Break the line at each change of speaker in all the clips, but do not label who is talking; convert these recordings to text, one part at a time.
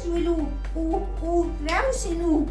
رجولو روشنو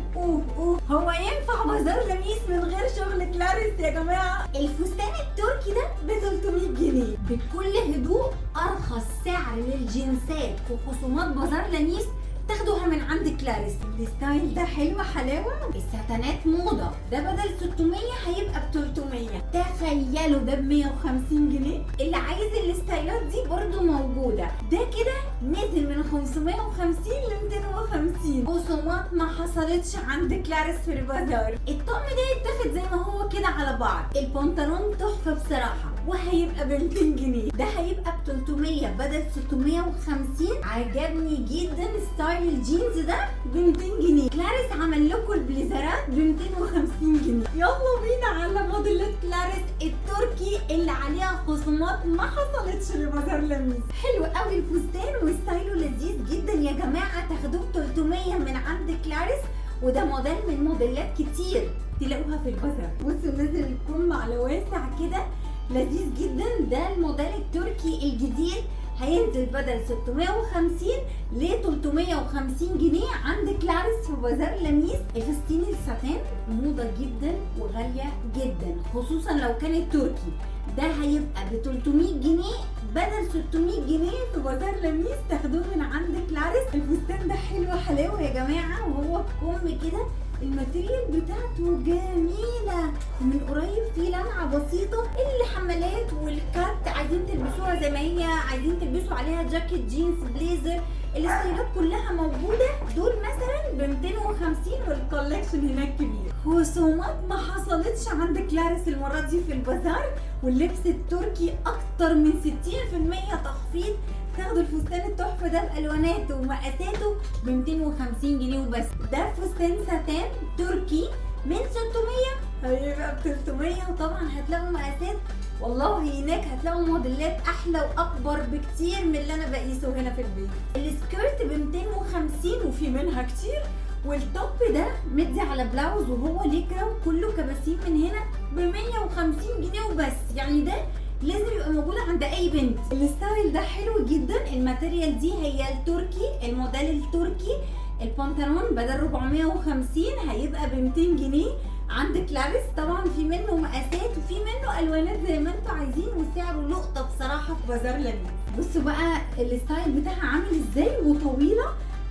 هو ينفع بازار لميس من غير شغل كلاريس يا جماعه؟ الفستان التركي ده ب 300 جنيه بكل هدوء. ارخص سعر للجنسات وخصومات بازار لميس تاخدوها من عند كلاريس. الستايل ده حلو حلاوه. الستانات موضه، ده بدل 600 هيبقى ب 300. تخيلوا ده ب 150 جنيه. اللي عايز الستايلات دي برضو موجوده. ده كده نزل من 550 ل 250. خصومات ما حصلتش عند كلاريس في البازار. الطقم ده يتاخد زي ما هو كده على بعض. البنطلون تحفه بصراحه وهيبقى ب 200 جنيه. ده هيبقى ب 300 بدل 650. عجبني جدا ستايل الجينز ده ب 200 جنيه. كلاريس عمل لكم البليزرات ب 250 جنيه. يلا بينا على موديلات كلاريس التركي اللي عليها خصومات ما حصلتش لبازار لميس. حلو قوي الفستان وستايله لذيذ جدا يا جماعه. تاخدوه ب 300 من عند كلاريس، وده موديل من موديلات كتير تلاقوها في البازار. بصوا نزل الكم على واسع كده لذيذ جدا. ده الموديل التركي الجديد هينزل بدل 650 ل 350 جنيه عند كلاريس في بازار لميس. الفستين الساتان موضه جدا وغاليه جدا، خصوصا لو كان التركي. ده هيبقى ب 300 جنيه بدل 600 جنيه في بازار لميس. تاخدوه من عند كلاريس. الفستان ده حلو حلاوه يا جماعه، وهو بكم كده. الماتيريال بتاعته جميلة من قريب، فيه لمعة بسيطة. الحمالات والكات عايزين تلبسوها زي ما هي، عايزين تلبسوا عليها جاكيت جينز بليزر، الستايلات كلها موجودة. دول مثلا ب 250 والكولكشن هناك كبير. خصومات ما حصلتش عند كلاريس المرة دي في البازار. واللبس التركي اكتر من 60% تخفيض. تاخدوا الفستان التحفه ده بالواناته ومقاساته ب 250 جنيه وبس. ده فستان ساتان تركي من 600 هيبقى ب 300. وطبعا هتلاقوا مقاسات، والله هناك هتلاقوا موديلات احلى واكبر بكتير من اللي انا بقيسه هنا في البيت. السكيرت ب 250 وفي منها كتير. والتوب ده مدي على بلاوز وهو ليكرا وكله كباسين من هنا ب 150 جنيه وبس. يعني ده لازم يبقى موجود عند اي بنت. الستايل ده حلو جدا. الماتيريال دي هي التركي، الموديل التركي. البنطلون بدل 450 هيبقى ب 200 جنيه عند كلاريس. طبعا في منه مقاسات وفي منه الوانات زي ما انتوا عايزين، وسعره لقطه بصراحه في بازار لميس. بصوا بقى الستايل بتاعها عامل ازاي وطويله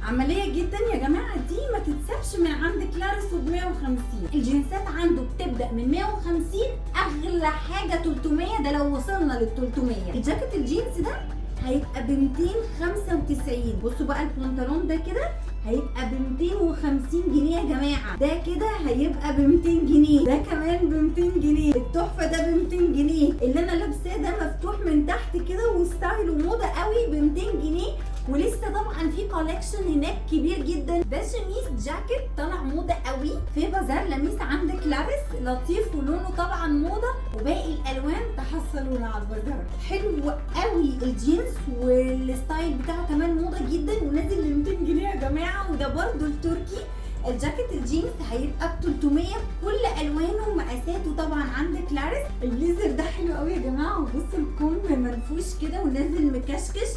عمليه جدا يا جماعه. دي ما تتسابش من عند كلاريس وب 150. الجنسات عنده بتبدا من 150، اغلى حاجه 300. ده لو وصلنا لل 300. الجاكيت الجينز ده هيبقى ب 295. بصوا بقى البنطلون ده كده هيبقى ب 250 جنيه يا جماعه. ده كده هيبقى ب 200 جنيه. ده كمان ب 200 جنيه. التحفه ده ب 200 جنيه. اللي انا لابساه ده مفتوح من تحت كده وستايله موضه قوي ب 200 جنيه. ولسه طبعا في كولكشن هناك كبير جدا. ده شميس جاكيت طالع موضه قوي في بازار لميس عند كلاريس. لطيف ولونه طبعا موضه، وباقي الالوان تحصلونا على البازار. حلو قوي الجينز والستايل بتاعه كمان موضه جدا ونازل ل 200 جنيه يا جماعه. وده برده التركي. الجاكيت الجينز هيبقى ب 300 بكل الوانه ومقاساته طبعا عند كلاريس. البليزر ده حلو قوي يا جماعه، وبصوا الكم منفوش كده ونازل مكشكش.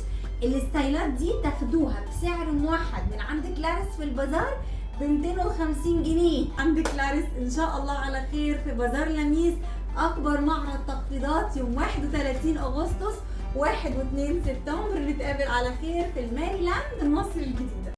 الستايلات دي تاخدوها بسعر موحد من عند كلاريس في البازار ب 250 جنيه عند كلاريس. ان شاء الله على خير في بازار لميس. اكبر معرض تخفيضات يوم 31 اغسطس 1 و2 سبتمبر. نتقابل على خير في الماريلاند مصر الجديدة.